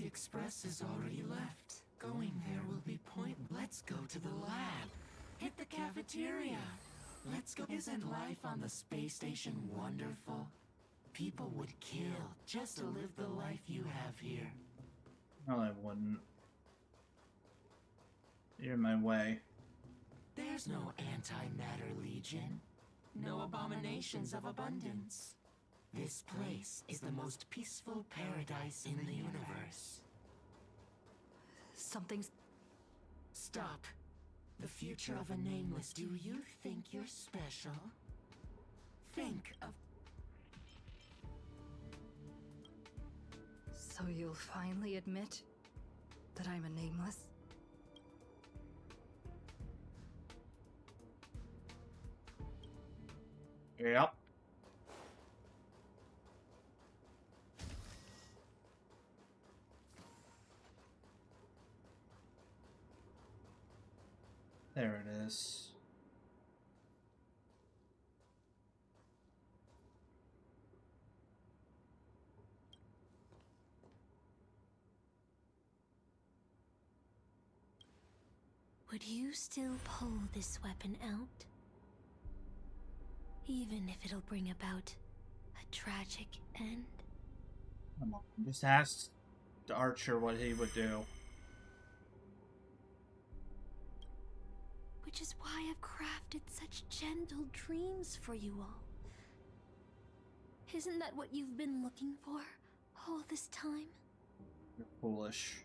The express has already left. Going there will be pointless. Let's go to the lab. Hit the cafeteria. Let's go. Isn't life on the space station wonderful? People would kill just to live the life you have here. Well, I wouldn't. You're in my way. There's no antimatter legion. No abominations of abundance. This place is the most peaceful paradise in the universe. Something's... Stop. The future of a nameless. Do you think you're special? Think of... So you'll finally admit that I'm a nameless? Yep. There it is. Would you still pull this weapon out? Even if it'll bring about a tragic end? Come on, just ask the archer what he would do. Which is why I've crafted such gentle dreams for you all. Isn't that what you've been looking for all this time? You're foolish.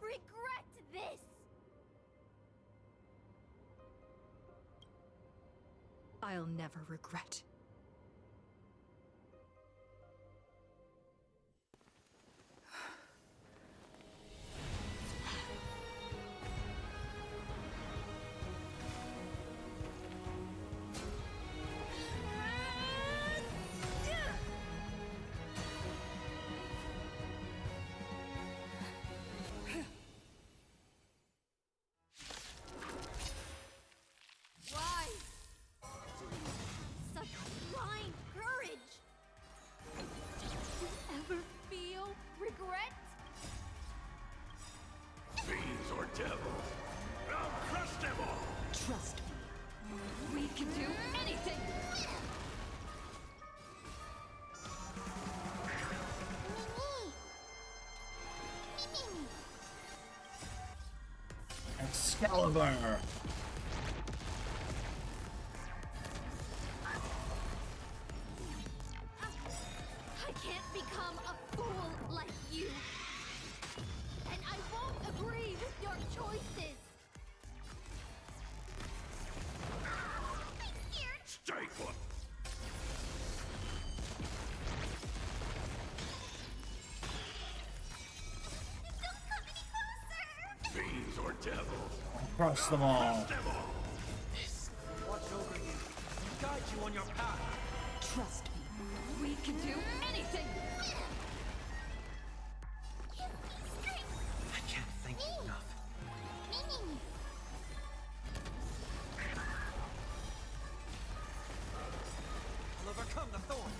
Regret this! I'll never regret. Trust me. We can do anything! Excalibur! I can't become a fool like you. And I won't agree with your choices. Stay put! Don't come any closer! Fiends or devils? Crush them all! Crush them all! Watch over you. Guide you on your path. Trust me. We can do anything! I can't thank you enough. I'll overcome the thorn.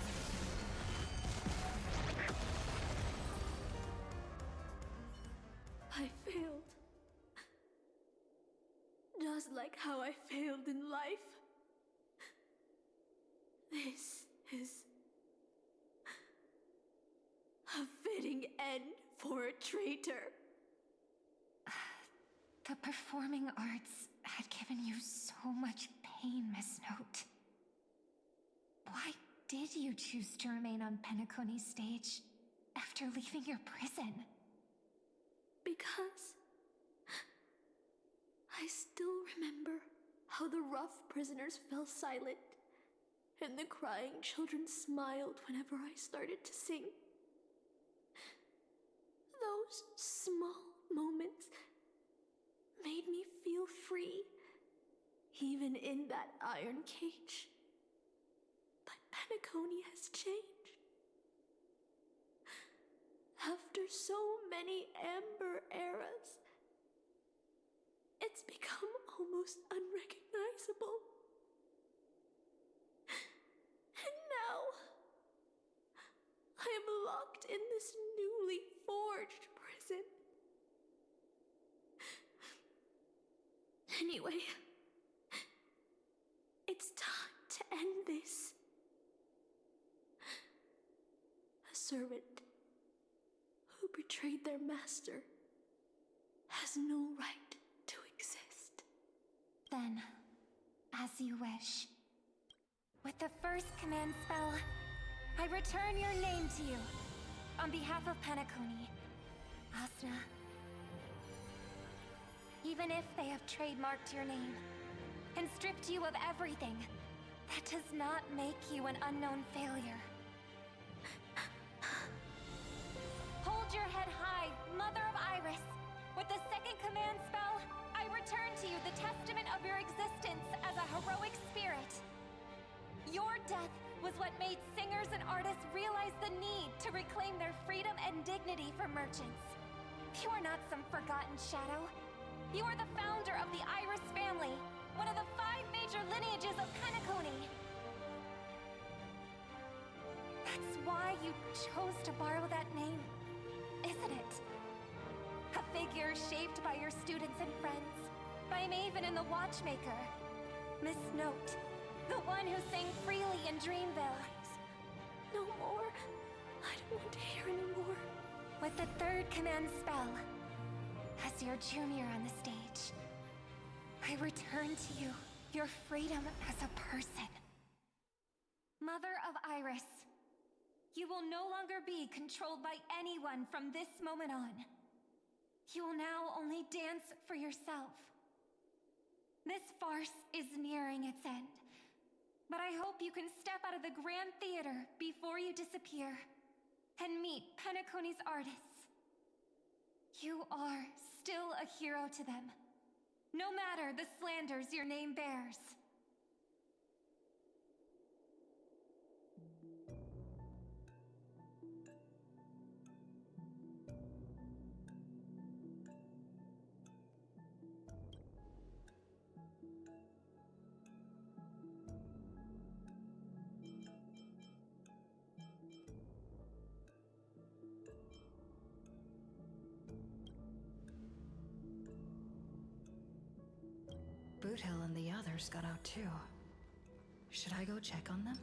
I failed. Just like how I failed in life. This is a fitting end for a traitor. The performing arts had given you so much pain, Miss Note. did you choose to remain on Penacony's stage after leaving your prison? Because I still remember how the rough prisoners fell silent and the crying children smiled whenever I started to sing. Those small moments made me feel free, even in that iron cage. But Penacony has changed. After so many Amber eras, it's become almost unrecognizable. And now, I am locked in this newly forged prison. Anyway, it's time to end this. A servant who betrayed their master has no right to exist. Then, as you wish. With the first command spell, I return your name to you. On behalf of Penacony, Asna. Even if they have trademarked your name and stripped you of everything, that does not make you an unknown failure. Hold your head high, Mother of Iris. With the second command spell, I return to you the testament of your existence as a heroic spirit. Your death was what made singers and artists realize the need to reclaim their freedom and dignity for merchants. You are not some forgotten shadow. You are the founder of the Iris family, one of the 5 major lineages of Penacony. That's why you chose to borrow that name, isn't it? A figure shaped by your students and friends, by Maven and the Watchmaker. Miss Note, the one who sang freely in Dreamville. No more. I don't want to hear anymore. With the third command spell, as your junior on the stage, I return to you your freedom as a person. Mother of Iris, you will no longer be controlled by anyone from this moment on. You will now only dance for yourself. This farce is nearing its end, but I hope you can step out of the Grand Theater before you disappear and meet Penacony's artists. You are still a hero to them, no matter the slanders your name bears. Boothill and the others got out too. Should I go check on them?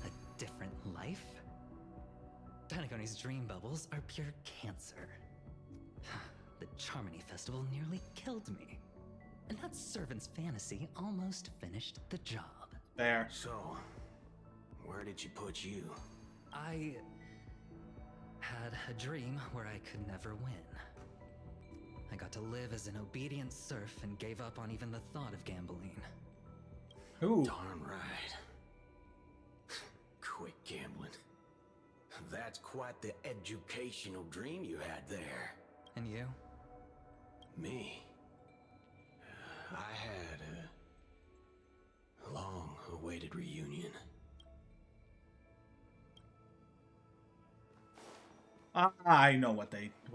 A different life? Penacony's dream bubbles are pure cancer. The Charmony Festival nearly killed me. And that servant's fantasy almost finished the job. There. So, where did she put you? I had a dream where I could never win. I got to live as an obedient serf and gave up on even the thought of gambling. Ooh. Darn right. Quit gambling. That's quite the educational dream you had there. And you? Me? I had a long-awaited reunion. I know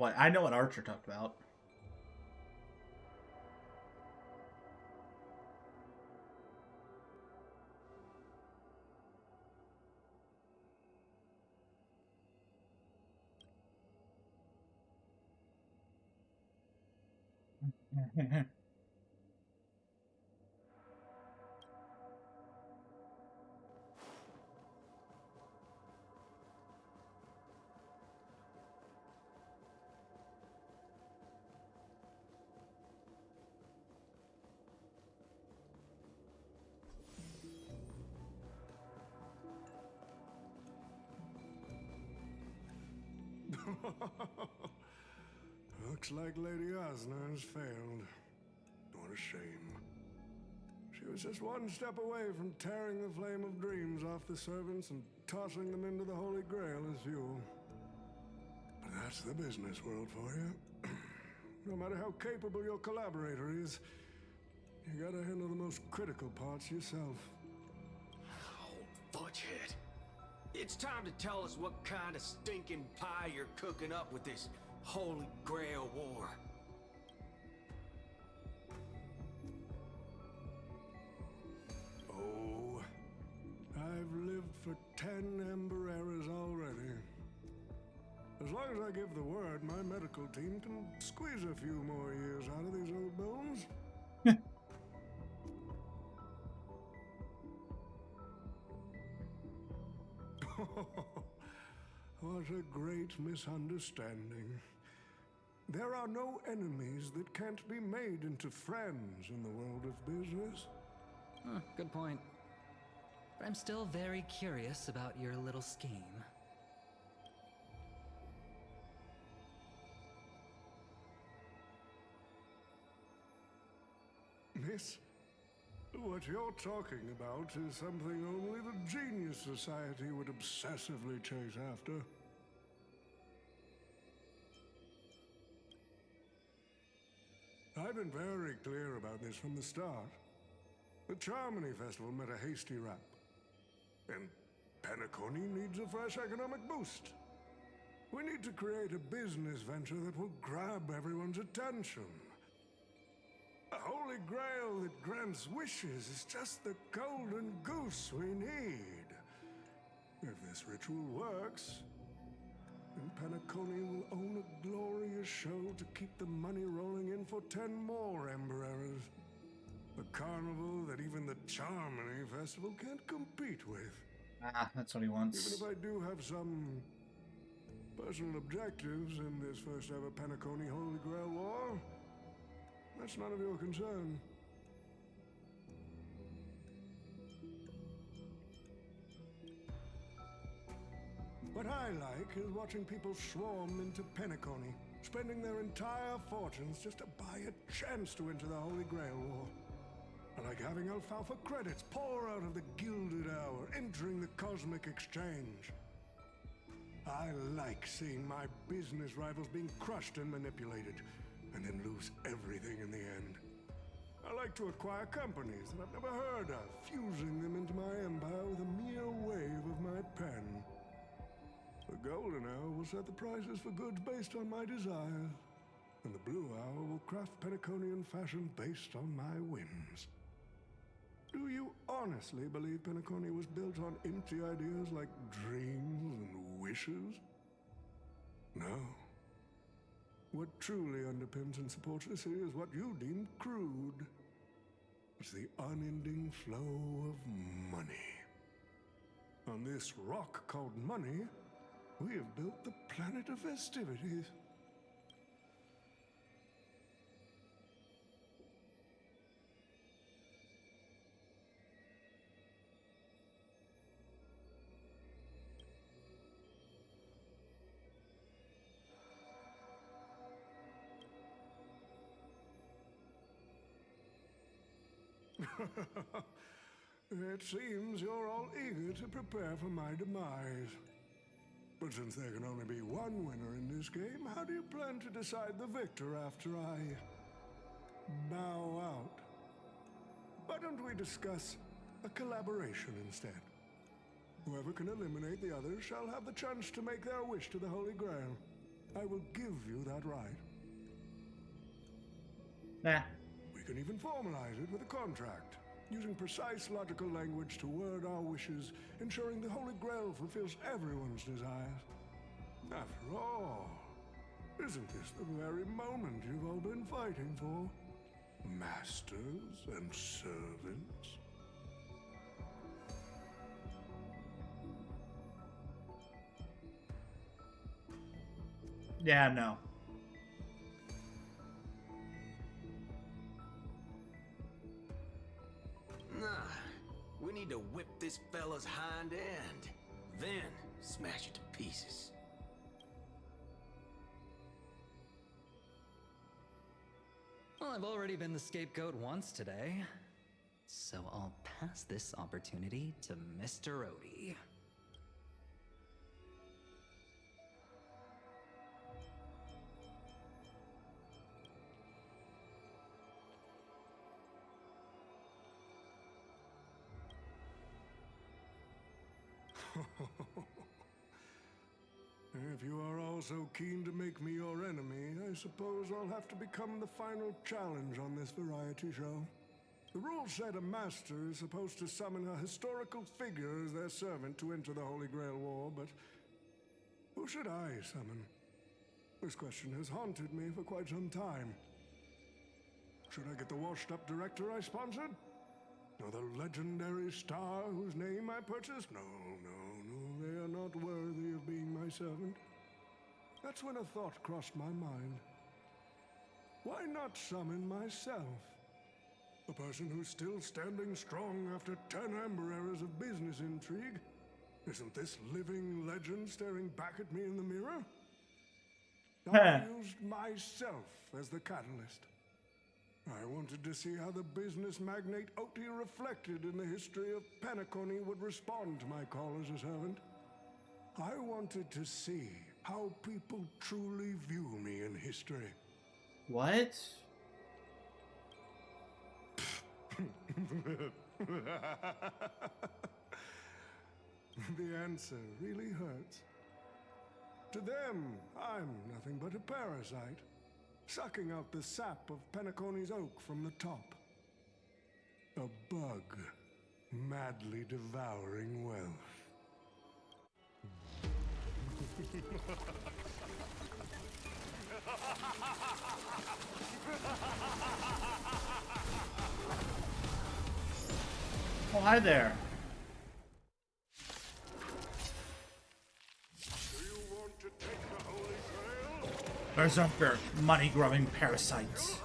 I know what Archer talked about. Looks like Lady Osna has failed. What a shame. She was just one step away from tearing the flame of dreams off the servants and tossing them into the Holy Grail as fuel. But that's the business world for you. No matter how capable your collaborator is, you gotta handle the most critical parts yourself. Oh, Butchhead. It's time to tell us what kind of stinking pie you're cooking up with this Holy Grail war. Oh, I've lived for 10 Ember Eras already. As long as I give the word, my medical team can squeeze a few more years out of these old bones. What a great misunderstanding. There are no enemies that can't be made into friends in the world of business. Good point. But I'm still very curious about your little scheme. Miss, what you're talking about is something only the Genius Society would obsessively chase after. I've been very clear about this from the start. The Charmony Festival met a hasty rap. And Penacony needs a fresh economic boost. We need to create a business venture that will grab everyone's attention. A holy grail that grants wishes is just the golden goose we need. If this ritual works, then Penacony will own a glorious show to keep the money rolling in for 10 more Ember Eras. A carnival that even the Charmony Festival can't compete with. Ah, that's what he wants. Even if I do have some personal objectives in this first ever Penacony Holy Grail War, that's none of your concern. What I like is watching people swarm into Penacony, spending their entire fortunes just to buy a chance to enter the Holy Grail War. I like having alfalfa credits pour out of the Gilded Hour, entering the Cosmic Exchange. I like seeing my business rivals being crushed and manipulated, and then lose everything in the end. I like to acquire companies that I've never heard of, fusing them into my empire with a mere wave of my pen. The Golden Hour will set the prices for goods based on my desires, and the Blue Hour will craft Penaconian fashion based on my whims. Do you honestly believe Penacony was built on empty ideas like dreams and wishes? No. What truly underpins and supports this is what you deem crude. It's the unending flow of money. On this rock called money, we have built the planet of festivities. It seems you're all eager to prepare for my demise. But since there can only be one winner in this game, how do you plan to decide the victor after I bow out? Why don't we discuss a collaboration instead? Whoever can eliminate the others shall have the chance to make their wish to the Holy Grail. I will give you that right. Nah. We can even formalize it with a contract, using precise logical language to word our wishes, ensuring the Holy Grail fulfills everyone's desires. After all, isn't this the very moment you've all been fighting for? Masters and servants? Yeah, no. Nah, we need to whip this fella's hind end, then smash it to pieces. Well, I've already been the scapegoat once today, so I'll pass this opportunity to Mr. Odie. If you are all so keen to make me your enemy, I suppose I'll have to become the final challenge on this variety show. The rules said a master is supposed to summon a historical figure as their servant to enter the Holy Grail War, but who should I summon? This question has haunted me for quite some time. Should I get the washed-up director I sponsored? Or the legendary star whose name I purchased? No, they are not worthy of being my servant. That's when a thought crossed my mind. Why not summon myself? A person who's still standing strong after 10 amber eras of business intrigue? Isn't this living legend staring back at me in the mirror? I used myself as the catalyst. I wanted to see how the business magnate Oti reflected in the history of Penacony would respond to my call as a servant. I wanted to see how people truly view me in history. What? The answer really hurts. To them, I'm nothing but a parasite, sucking out the sap of Penacony's oak from the top. A bug, madly devouring wealth. Oh, hi there. Do you want to take the Holy Grail? Berserker, money-grubbing parasites.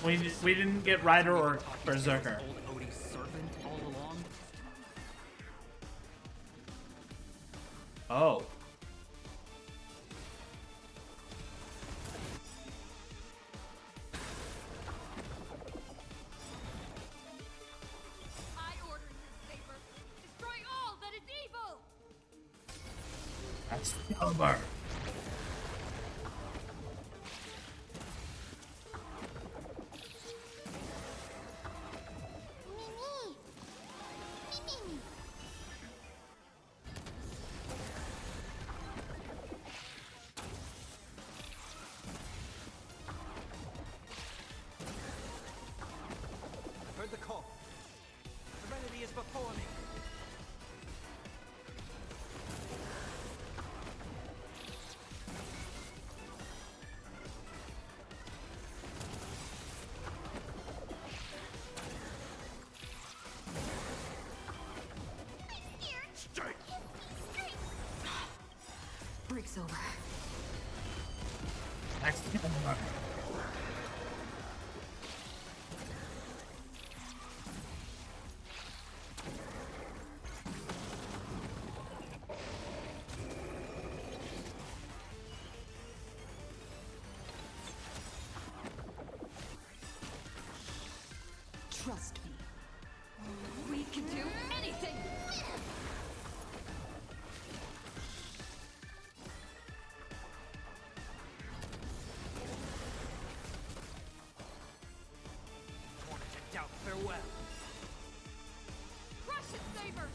We didn't get Ryder or Berserker. Old Odie's servant all along? Oh. I order you, Saber. Destroy all that is evil! That's over. Heard the call. Serenity is before me. Break's over. Next. Trust me. We can do anything! Torn to doubt farewell. Crush it, Saber!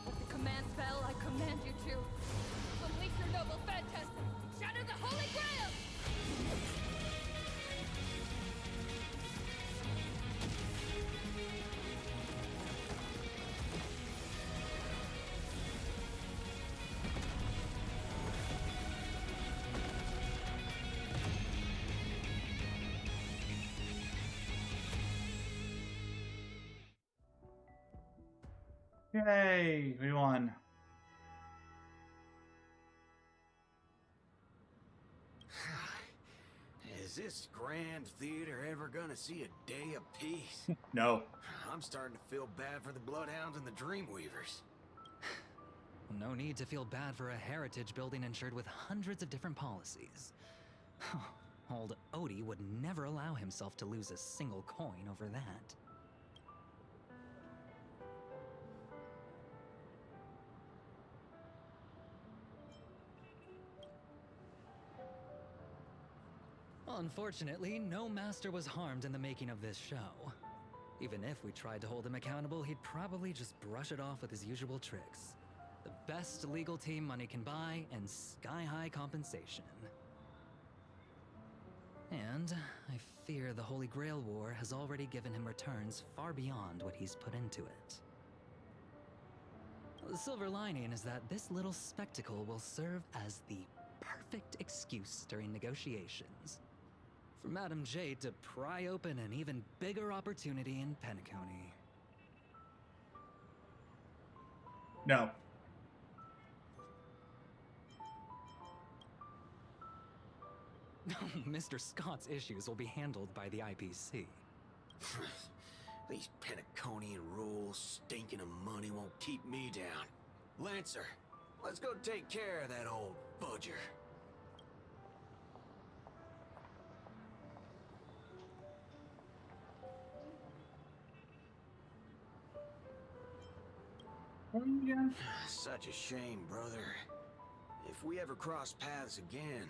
With the command spell, I command you to unleash your noble phantasm! Shatter the Holy Grail! Yay! We won. Is this grand theater ever gonna see a day of peace? No. I'm starting to feel bad for the Bloodhounds and the Dreamweavers. No need to feel bad for a heritage building insured with hundreds of different policies. Old Odie would never allow himself to lose a single coin over that. Unfortunately, no master was harmed in the making of this show. Even if we tried to hold him accountable, he'd probably just brush it off with his usual tricks. The best legal team money can buy, and sky-high compensation. And I fear the Holy Grail War has already given him returns far beyond what he's put into it. The silver lining is that this little spectacle will serve as the perfect excuse during negotiations for Madame Jade to pry open an even bigger opportunity in Penacony. No. Mr. Scott's issues will be handled by the IPC. These Penaconian rules, stinking of money won't keep me down. Lancer, let's go take care of that old budger. Such a shame, brother. If we ever cross paths again,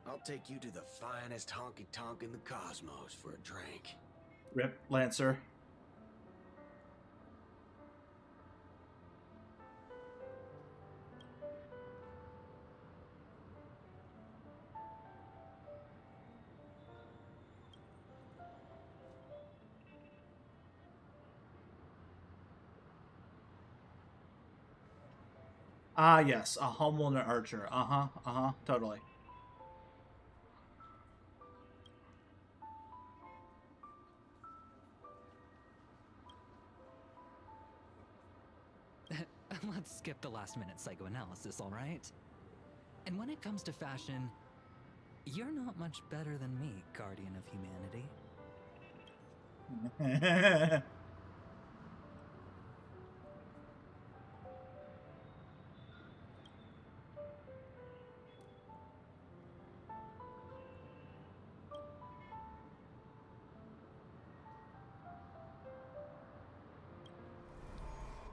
I'll take you to the finest honky-tonk in the cosmos for a drink. Rip, Lancer. Ah, yes, a humble and an archer. Totally. Let's skip the last-minute psychoanalysis, all right? And when it comes to fashion, you're not much better than me, Guardian of Humanity.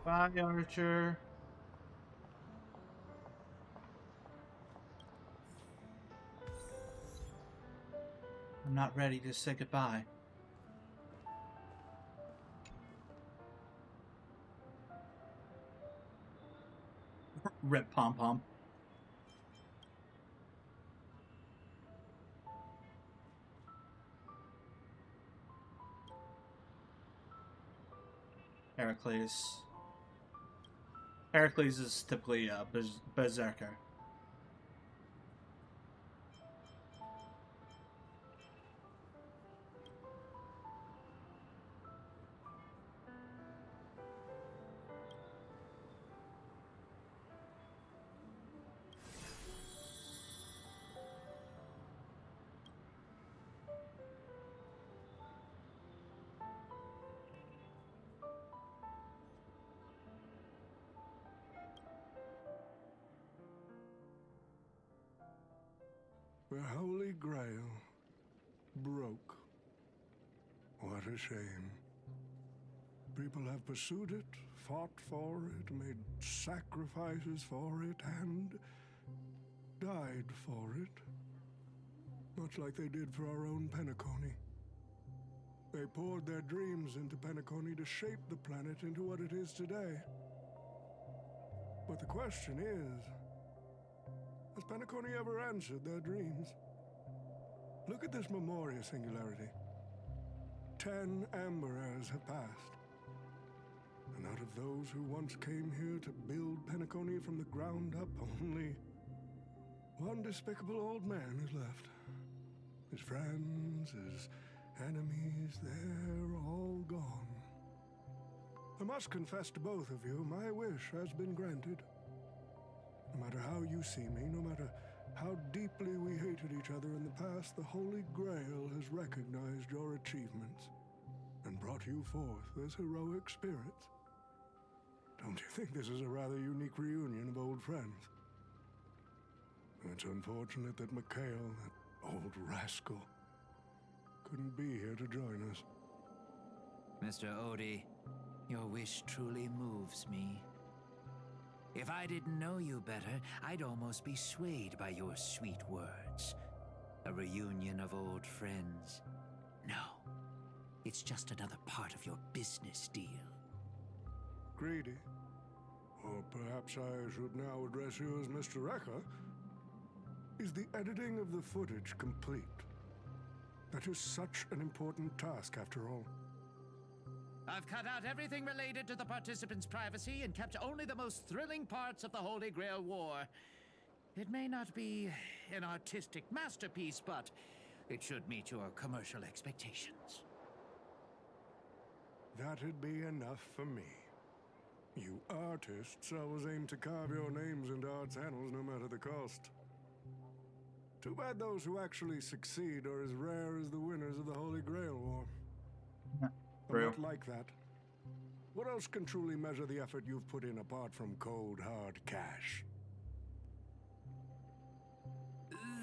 Bye, Archer. I'm not ready to say goodbye. Rip Pom-Pom. Heracles. Heracles is typically a berserker. The Holy Grail broke. What a shame. People have pursued it, fought for it, made sacrifices for it, and died for it. Much like they did for our own Penacony. They poured their dreams into Penacony to shape the planet into what it is today. But the question is, has Penacony ever answered their dreams? Look at this Memoria singularity. 10 Amber Eras have passed. And out of those who once came here to build Penacony from the ground up, only one despicable old man is left. His friends, his enemies, they're all gone. I must confess to both of you, my wish has been granted. No matter how you see me, no matter how deeply we hated each other in the past, the Holy Grail has recognized your achievements and brought you forth as heroic spirits. Don't you think this is a rather unique reunion of old friends? It's unfortunate that Mikhail, that old rascal, couldn't be here to join us. Mr. Odie, your wish truly moves me. If I didn't know you better, I'd almost be swayed by your sweet words. A reunion of old friends. No, it's just another part of your business deal. Greedy? Or perhaps I should now address you as Mr. Recker. Is the editing of the footage complete? That is such an important task, after all. I've cut out everything related to the participants' privacy and kept only the most thrilling parts of the Holy Grail War. It may not be an artistic masterpiece, but it should meet your commercial expectations. That'd be enough for me. You artists always aim to carve your names into art's annals no matter the cost. Too bad those who actually succeed are as rare as the winners of the Holy Grail War. I'm not like that. What else can truly measure the effort you've put in apart from cold, hard cash?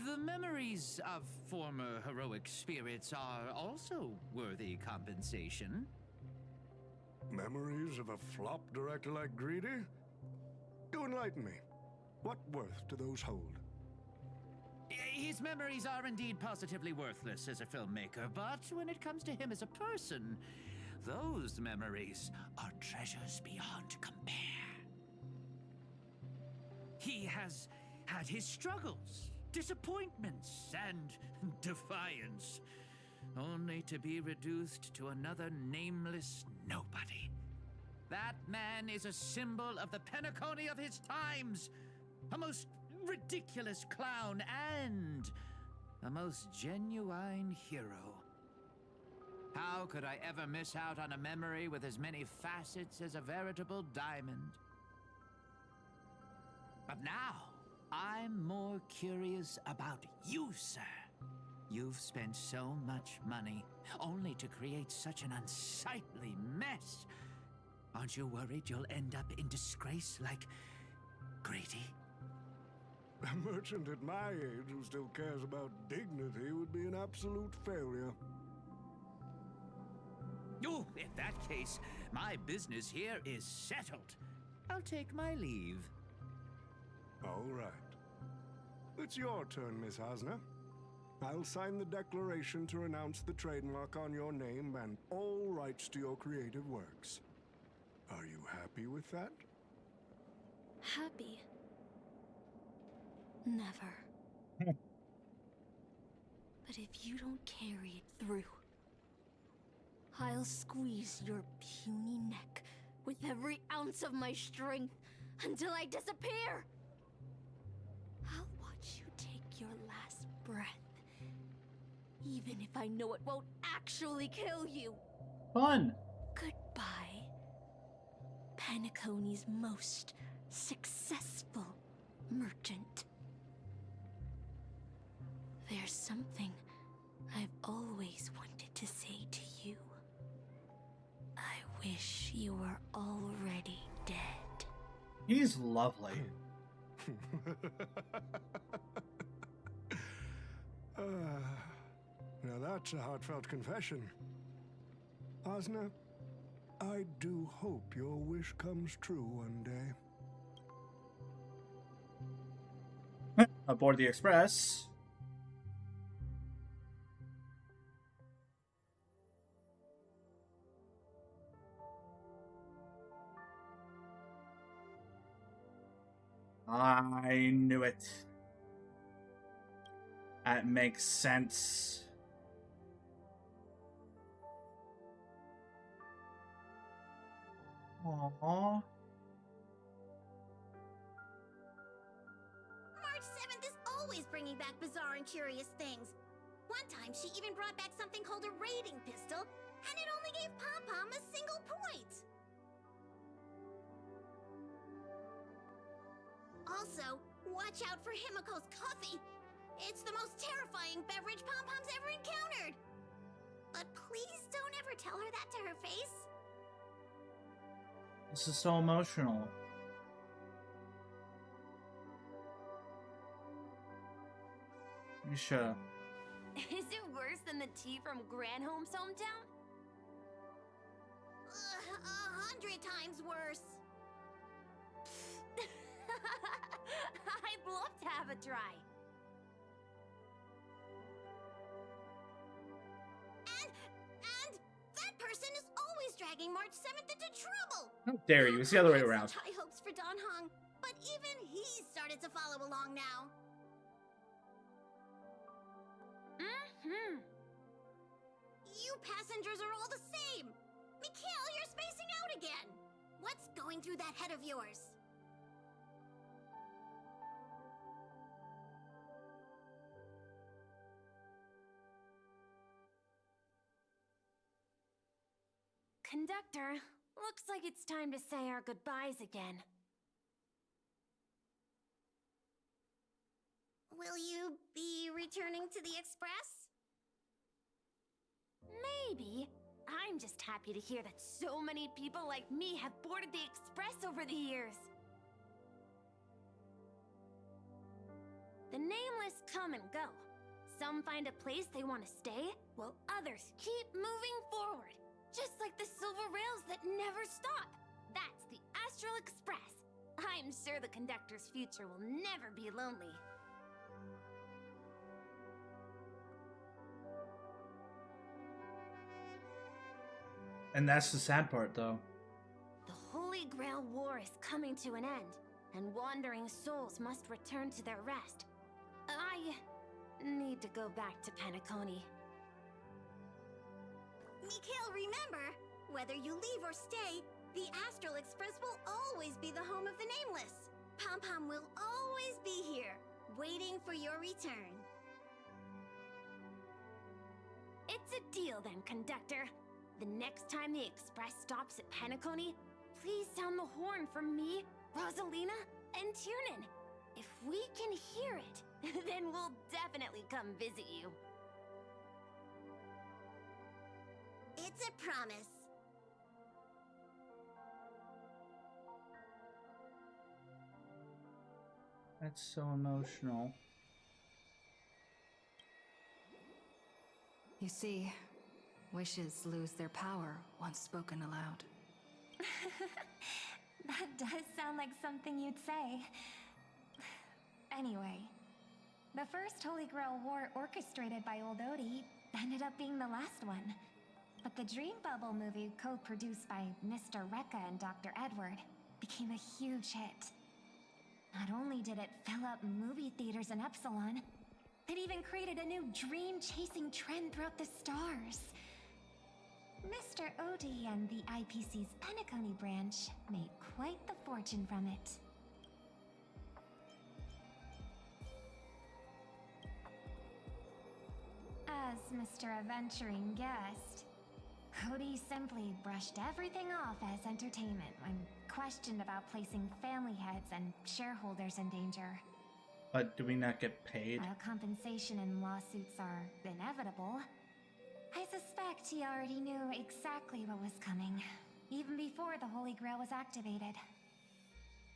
The memories of former heroic spirits are also worthy compensation. Memories of a flop director like Greedy? Do enlighten me. What worth do those hold? His memories are indeed positively worthless as a filmmaker, but when it comes to him as a person, those memories are treasures beyond compare. He has had his struggles, disappointments, and defiance, only to be reduced to another nameless nobody. That man is a symbol of the Penacony of his times, a most ridiculous clown and a most genuine hero. How could I ever miss out on a memory with as many facets as a veritable diamond? But now, I'm more curious about you, sir. You've spent so much money, only to create such an unsightly mess. Aren't you worried you'll end up in disgrace like Grady? A merchant at my age who still cares about dignity would be an absolute failure. Oh, in that case, my business here is settled. I'll take my leave. All right. It's your turn, Miss Osner. I'll sign the declaration to renounce the trademark on your name and all rights to your creative works. Are you happy with that? Happy? Never. But if you don't carry it through, I'll squeeze your puny neck with every ounce of my strength until I disappear. I'll watch you take your last breath, even if I know it won't actually kill you. Fun. Goodbye, Penacony's most successful merchant. There's something I've always wanted to say to you. I wish you were already dead. He's lovely. Now that's a heartfelt confession. Osna, I do hope your wish comes true one day. Aboard the Express. I knew it. That makes sense. Aww. March 7th is always bringing back bizarre and curious things. One time, she even brought back something called a raiding pistol, and it only gave Pom-Pom a single point. Also, watch out for Himiko's coffee. It's the most terrifying beverage Pom-Pom's ever encountered. But please don't ever tell her that to her face. This is so emotional. You should. Is it worse than the tea from Granholm's hometown? 100 times worse. I'd love to have a try. And that person is always dragging March 7th into trouble. How dare you? It's the other way I had around. such high hopes for Don Hong, but even he started to follow along now. You passengers are all the same. Mikhail, you're spacing out again. What's going through that head of yours? Conductor, looks like it's time to say our goodbyes again. Will you be returning to the Express? Maybe. I'm just happy to hear that so many people like me have boarded the Express over the years. The nameless come and go. Some find a place they want to stay, while others keep moving forward. Just like the silver rails that never stop. That's the Astral Express. I'm sure the conductor's future will never be lonely. And that's the sad part, though. The Holy Grail War is coming to an end, and wandering souls must return to their rest. I need to go back to Penacony. Mikhail, remember, whether you leave or stay, the Astral Express will always be the home of the Nameless. Pom-Pom will always be here, waiting for your return. It's a deal then, conductor. The next time the Express stops at Penacony, please sound the horn for me, Rosalina, and Tiernan. If we can hear it, then we'll definitely come visit you. It's a promise. That's so emotional. You see, wishes lose their power once spoken aloud. That does sound like something you'd say. Anyway, the first Holy Grail War orchestrated by Old Odie ended up being the last one. But the Dream Bubble movie, co-produced by Mr. Rekka and Dr. Edward, became a huge hit. Not only did it fill up movie theaters in Epsilon, it even created a new dream-chasing trend throughout the stars. Mr. Odie and the IPC's Penacony branch made quite the fortune from it. As Mr. Adventuring guessed, Odie simply brushed everything off as entertainment when questioned about placing family heads and shareholders in danger. But do we not get paid? While compensation and lawsuits are inevitable, I suspect he already knew exactly what was coming, even before the Holy Grail was activated.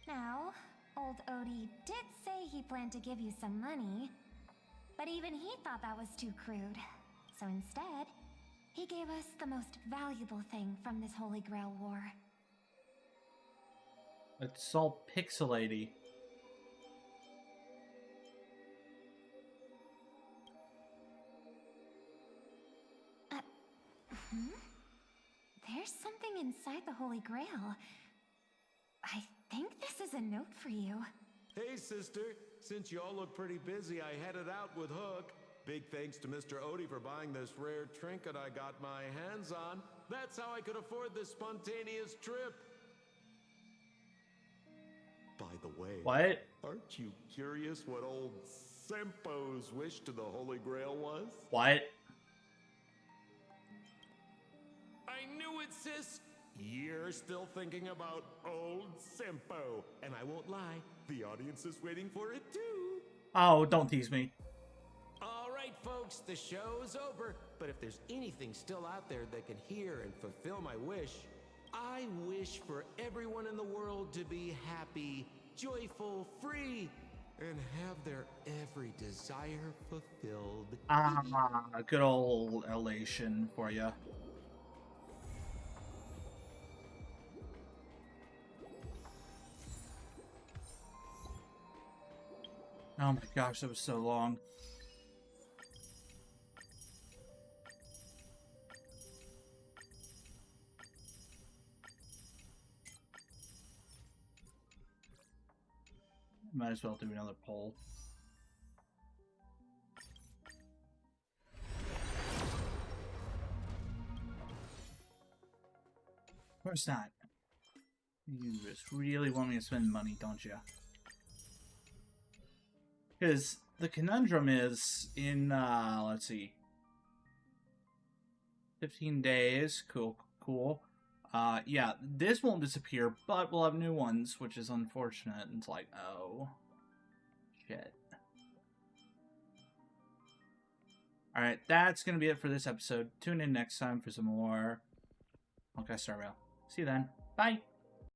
Now, old Odie did say he planned to give you some money, but even he thought that was too crude. So instead, he gave us the most valuable thing from this Holy Grail War. It's all pixelaty. There's something inside the Holy Grail. I think this is a note for you. Hey, sister. Since you all look pretty busy, I headed out with Hook. Big thanks to Mr. Odie for buying this rare trinket I got my hands on. That's how I could afford this spontaneous trip. By the way, What? aren't you curious what old Sempo's wish to the Holy Grail was? What? I knew it, sis. You're still thinking about old Simpo. And I won't lie, the audience is waiting for it too. Oh, don't tease me. All right, folks, the show's over. But if there's anything still out there that can hear and fulfill my wish, I wish for everyone in the world to be happy, joyful, free, and have their every desire fulfilled. Ah, good old elation for you. Oh my gosh, that was so long. Might as well do another poll. Of course not. You just really want me to spend money, don't you? Because the conundrum is in, let's see, 15 days. Cool, cool. Yeah, this won't disappear, but we'll have new ones, which is unfortunate. It's like, oh, shit. Alright, that's going to be it for this episode. Tune in next time for some more Honkai Star Rail. See you then. Bye!